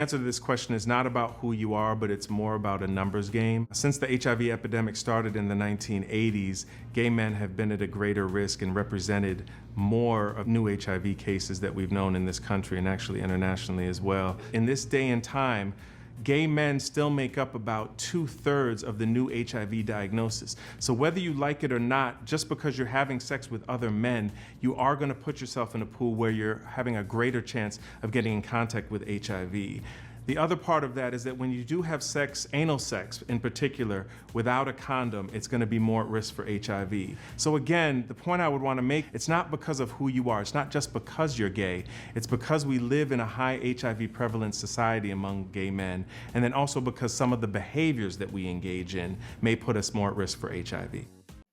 Answer to this question is not about who you are, but it's more about a numbers game. Since the HIV epidemic started in the 1980s, gay men have been at a greater risk and represented more of new HIV cases that we've known in this country and actually internationally as well. In this day and time, gay men still make up about 2/3 of the new HIV diagnosis. So whether you like it or not, just because you're having sex with other men, you are going to put yourself in a pool where you're having a greater chance of getting in contact with HIV. The other part of that is that when you do have sex, anal sex in particular, without a condom, it's going to be more at risk for HIV. So again, the point I would want to make, it's not because of who you are. It's not just because you're gay. It's because we live in a high HIV prevalent society among gay men, and then also because some of the behaviors that we engage in may put us more at risk for HIV.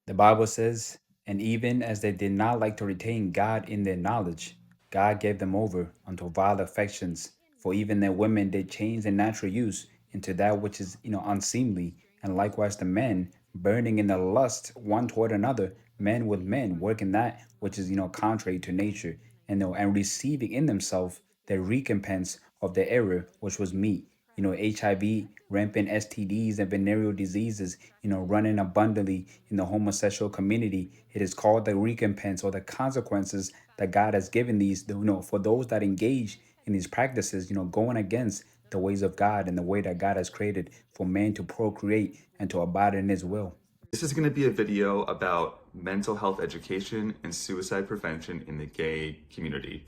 The Bible says, and even as they did not like to retain God in their knowledge, God gave them over unto vile affections. For even the women did change their natural use into that which is, unseemly, and likewise the men, burning in the lust one toward another, men with men, working that which is, contrary to nature, and receiving in themselves the recompense of the error which was meet. HIV, rampant STDs and venereal diseases, running abundantly in the homosexual community. It is called the recompense or the consequences that God has given these, for those that engage in these practices, going against the ways of God and the way that God has created for man to procreate and to abide in his will. This is going to be a video about mental health education and suicide prevention in the gay community.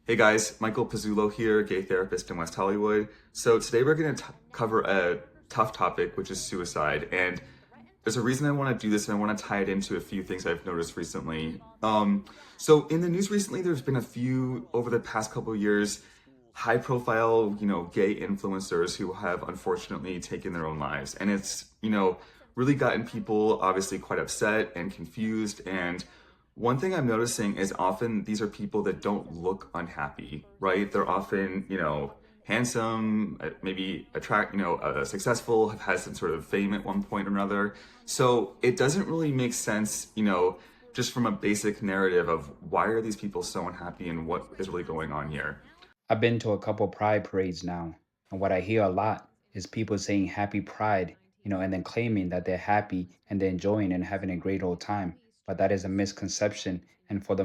Hey guys, Michael Pizzulo here, gay therapist in West Hollywood. So today we're going to cover a tough topic, which is suicide. And there's a reason I want to do this, and I want to tie it into a few things I've noticed recently. So in the news recently, there's been a few, over the past couple of years, high profile, gay influencers who have unfortunately taken their own lives. And it's, really gotten people obviously quite upset and confused. And one thing I'm noticing is often these are people that don't look unhappy, right? They're often, handsome, maybe successful, have had some sort of fame at one point or another. So it doesn't really make sense, just from a basic narrative of why are these people so unhappy and what is really going on here. I've been to a couple pride parades now, and what I hear a lot is people saying happy pride, and then claiming that they're happy and they're enjoying and having a great old time. But that is a misconception. And for the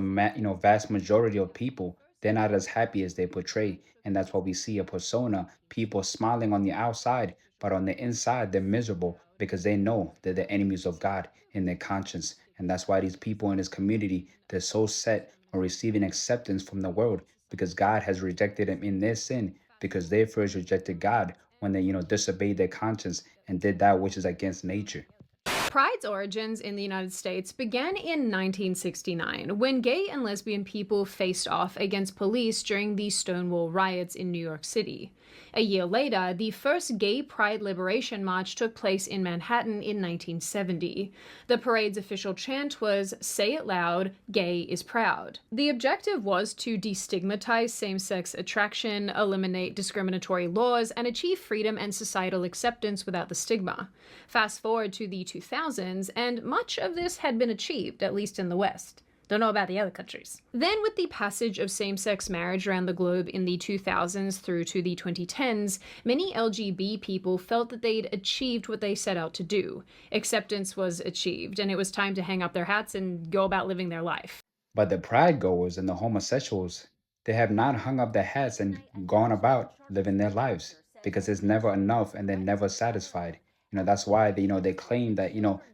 vast majority of people, they're not as happy as they portray. And that's why we see a persona, people smiling on the outside, but on the inside, they're miserable because they know they're the enemies of God in their conscience. And that's why these people in this community, they're so set on receiving acceptance from the world because God has rejected them in their sin because they first rejected God when they, disobeyed their conscience and did that which is against nature. Pride's origins in the United States began in 1969, when gay and lesbian people faced off against police during the Stonewall riots in New York City. A year later, the first Gay Pride Liberation March took place in Manhattan in 1970. The parade's official chant was, "Say it loud, gay is proud." The objective was to destigmatize same-sex attraction, eliminate discriminatory laws, and achieve freedom and societal acceptance without the stigma. Fast forward to the 2000s, and much of this had been achieved, at least in the West. Don't know about the other countries. Then, with the passage of same-sex marriage around the globe in the 2000s through to the 2010s, many LGB people felt that they'd achieved what they set out to do. Acceptance was achieved, and it was time to hang up their hats and go about living their life. But the pride goers and the homosexuals, they have not hung up their hats and gone about living their lives because it's never enough and they're never satisfied. That's why they claim that,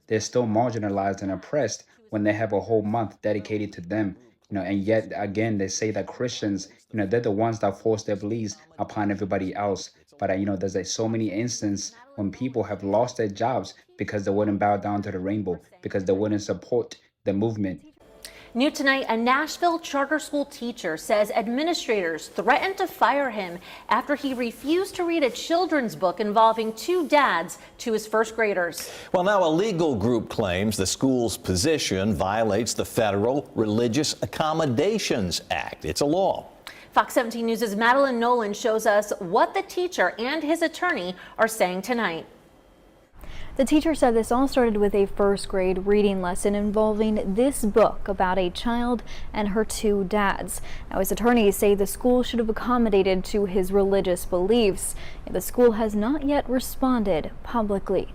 they're still marginalized and oppressed when they have a whole month dedicated to them. And yet again, they say that Christians, they're the ones that force their beliefs upon everybody else. But, there's so many instances when people have lost their jobs because they wouldn't bow down to the rainbow, because they wouldn't support the movement. New tonight, a Nashville charter school teacher says administrators threatened to fire him after he refused to read a children's book involving two dads to his first graders. Well, now a legal group claims the school's position violates the Federal Religious Accommodations Act. It's a law. Fox 17 News' Madeline Nolan shows us what the teacher and his attorney are saying tonight. The teacher said this all started with a first grade reading lesson involving this book about a child and her two dads. Now, his attorneys say the school should have accommodated to his religious beliefs. The school has not yet responded publicly.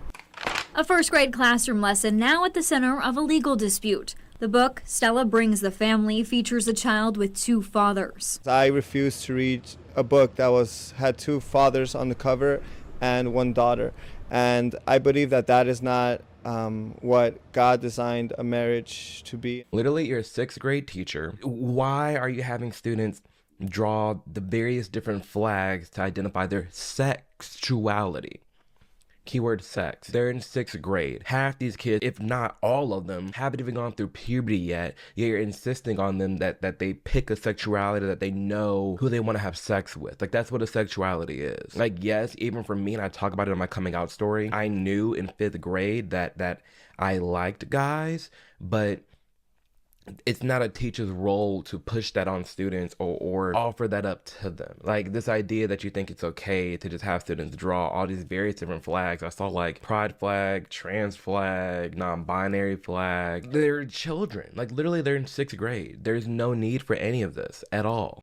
A first grade classroom lesson now at the center of a legal dispute. The book, Stella Brings the Family, features a child with two fathers. I refused to read a book that had two fathers on the cover and one daughter. And I believe that is not what God designed a marriage to be. Literally, you're a sixth grade teacher. Why are you having students draw the various different flags to identify their sexuality? Keyword sex. They're in sixth grade. Half these kids, if not all of them, haven't even gone through puberty yet. You're insisting on them that they pick a sexuality, that they know who they want to have sex with. Like, that's what a sexuality is. Like, yes, even for me, and I talk about it in my coming out story, I knew in fifth grade that I liked guys, but it's not a teacher's role to push that on students or offer that up to them. Like, this idea that you think it's okay to just have students draw all these various different flags. I saw like pride flag, trans flag, non-binary flag. They're children. Like, literally, they're in sixth grade. There's no need for any of this at all.